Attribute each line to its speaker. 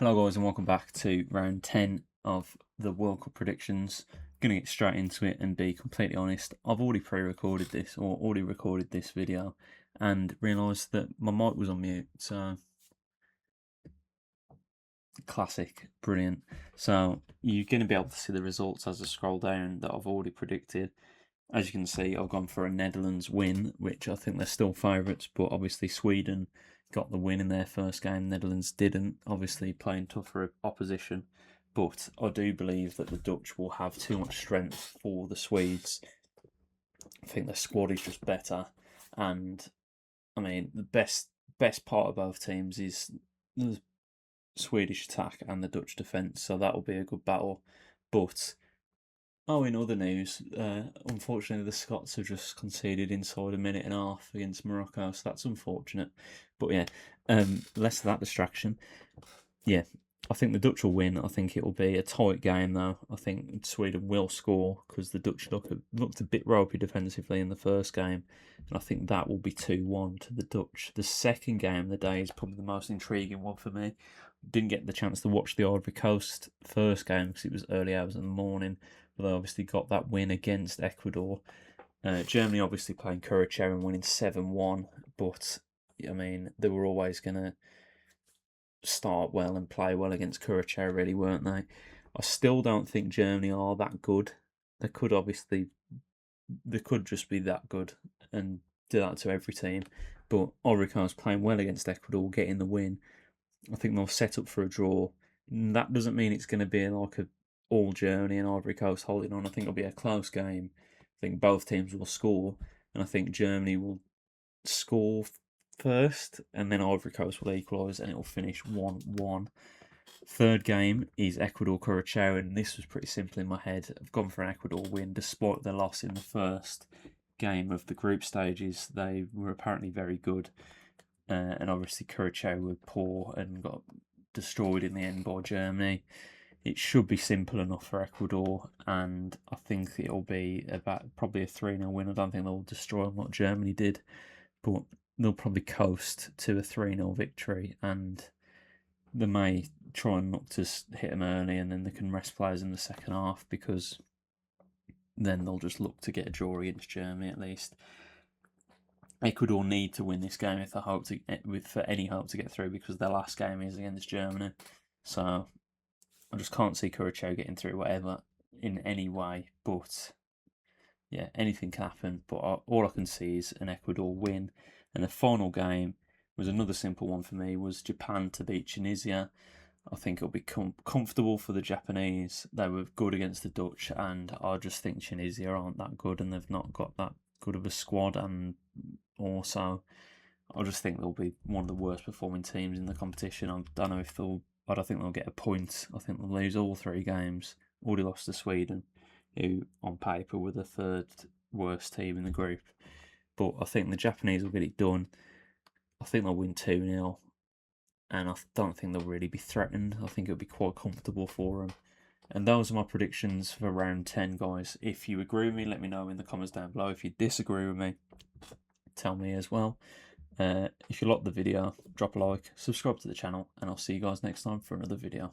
Speaker 1: Hello guys and welcome back to round 10 of the World Cup predictions. Gonna get straight into it and be completely honest. I've already pre-recorded this or already recorded this video and realised that my mic was on mute, so classic, brilliant. So you're gonna be able to see the results as I scroll down that I've already predicted. As you can see, I've gone for a Netherlands win, which I think they're still favourites, but obviously Sweden got the win in their first game. Netherlands didn't, obviously playing tougher opposition. But I do believe that the Dutch will have too much strength for the Swedes. I think their squad is just better. And, I mean, the best part of both teams is the Swedish attack and the Dutch defence, so that will be a good battle. But in other news, unfortunately the Scots have just conceded inside a minute and a half against Morocco, so that's unfortunate. But yeah, less of that distraction. Yeah, I think the Dutch will win. I think it will be a tight game though. I think Sweden will score because the Dutch looked a bit ropey defensively in the first game, and I think that will be 2-1 to the Dutch. The second game of the day is probably the most intriguing one for me. Didn't get the chance to watch the Ivory Coast first game because it was early hours in the morning, but they obviously got that win against Ecuador. Germany obviously playing Curacao and winning 7-1, but I mean, they were always going to start well and play well against Curacao, really, weren't they? I still don't think Germany are that good. They could just be that good and do that to every team. But Ivory Coast playing well against Ecuador, getting the win. I think they'll set up for a draw. That doesn't mean it's going to be like a all Germany and Ivory Coast holding on. I think it'll be a close game. I think both teams will score, and I think Germany will score first, and then Ivory Coast will equalise, and it will finish 1-1. Third game is Ecuador Curacao, and this was pretty simple in my head. I've gone for an Ecuador win despite their loss in the first game of the group stages. They were apparently very good. And obviously Curacao were poor and got destroyed in the end by Germany. It should be simple enough for Ecuador, and I think it'll be about probably a 3-0 win. I don't think they'll destroy them like Germany did, but they'll probably coast to a 3-0 victory, and they may try and not to hit them early, and then they can rest players in the second half, because then they'll just look to get a draw against Germany at least. Ecuador need to win this game if they hope to, for any hope to get through, because their last game is against Germany. So I just can't see Curacao getting through whatever in any way. But yeah, anything can happen. But all I can see is an Ecuador win. And the final game was another simple one for me. Was Japan to beat Tunisia. I think it'll be comfortable for the Japanese. They were good against the Dutch, and I just think Tunisia aren't that good, and they've not got that good of a squad, and also I just think they'll be one of the worst performing teams in the competition. I don't know if I don't think they'll get a point. I think they'll lose all 3 games. Already lost to Sweden, who on paper were the third worst team in the group. But I think the Japanese will get it done. I think they'll win 2-0. And I don't think they'll really be threatened. I think it'll be quite comfortable for them. And those are my predictions for round 10, guys. If you agree with me, let me know in the comments down below. If you disagree with me, tell me as well. If you like the video, drop a like, subscribe to the channel, and I'll see you guys next time for another video.